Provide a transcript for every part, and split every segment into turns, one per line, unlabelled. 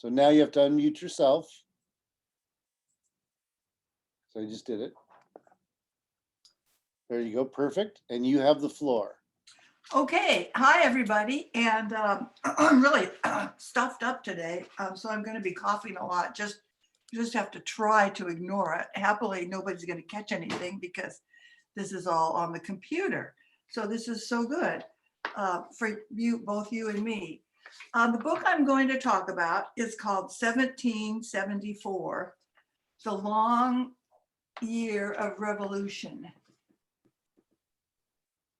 So now you have to unmute yourself. So I just did it. There you go, perfect. And you have the floor.
Okay, hi everybody, and I'm really stuffed up today, so I'm going to be coughing a lot. Just have to try to ignore it. Happily, nobody's going to catch anything because this is all on the computer. So this is so good for you, both you and me. The book I'm going to talk about is called 1774, The Long Year of Revolution.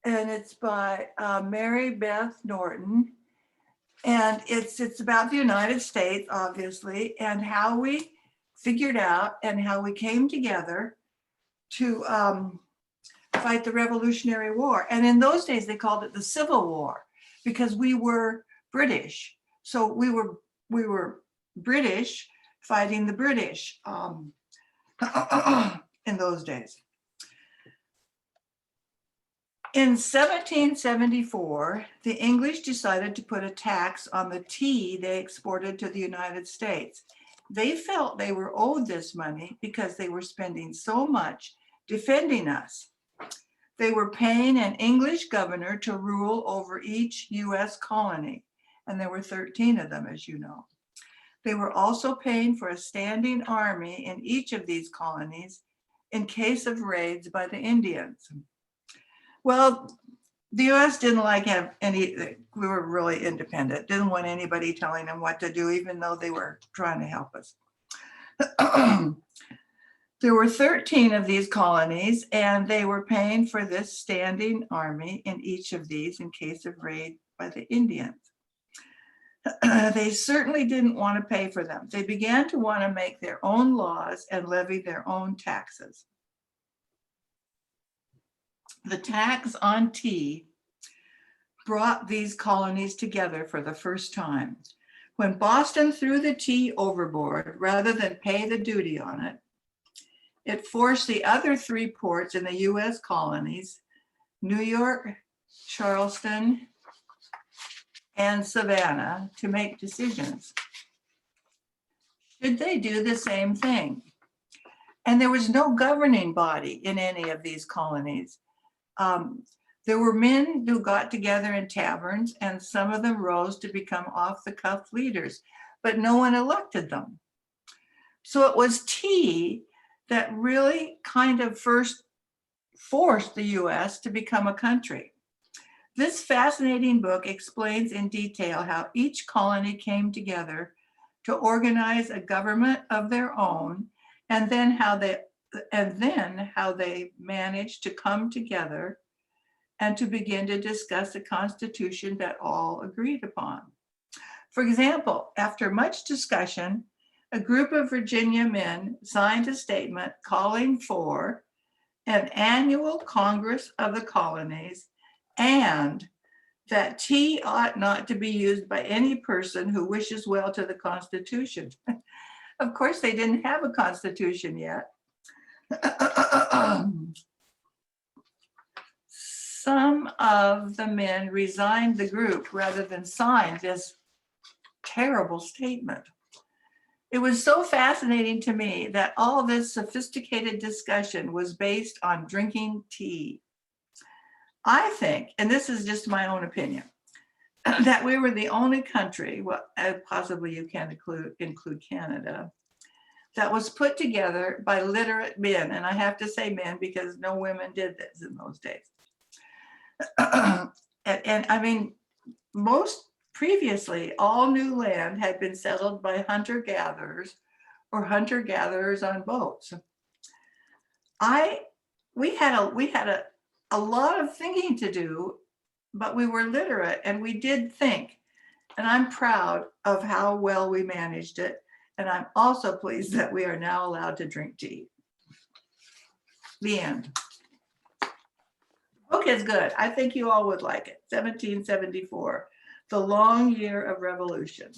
And it's by Mary Beth Norton. And it's about the United States, obviously, and how we figured out and how we came together to fight the Revolutionary War. And in those days, they called it the Civil War because we were British. So we were British fighting the British in those days. In 1774, the English decided to put a tax on the tea they exported to the United States. They felt they were owed this money because they were spending so much defending us. They were paying an English governor to rule over each US colony, and there were 13 of them, as you know. They were also paying for a standing army in each of these colonies in case of raids by the Indians. Well, the US didn't like have any, we were really independent, didn't want anybody telling them what to do, even though they were trying to help us. There were 13 of these colonies, and they were paying for this standing army in each of these in case of raid by the Indians. They certainly didn't want to pay for them. They began to want to make their own laws and levy their own taxes. The tax on tea brought these colonies together for the first time. When Boston threw the tea overboard rather than pay the duty on it, it forced the other 3 ports in the US colonies, New York, Charleston, and Savannah, to make decisions. Should they do the same thing? And there was no governing body in any of these colonies. There were men who got together in taverns, and some of them rose to become off-the-cuff leaders, but no one elected them. So it was tea that really kind of first forced the US to become a country. This fascinating book explains in detail how each colony came together to organize a government of their own, and then how they managed to come together and to begin to discuss a constitution that all agreed upon. For example, after much discussion, a group of Virginia men signed a statement calling for an annual Congress of the colonies, and that tea ought not to be used by any person who wishes well to the Constitution. Of course, they didn't have a Constitution yet. Some of the men resigned the group rather than sign this terrible statement. It was so fascinating to me that all this sophisticated discussion was based on drinking tea. I think, and this is just my own opinion, that we were the only country, well, possibly you can include Canada, that was put together by literate men. And I have to say men because no women did this in those days. And I mean, most previously, all new land had been settled by hunter-gatherers or hunter-gatherers on boats. We had a lot of thinking to do, but we were literate and we did think. And I'm proud of how well we managed it. And I'm also pleased that we are now allowed to drink tea. The end. The book is good. I think you all would like it. 1774, The Long Year of Revolution.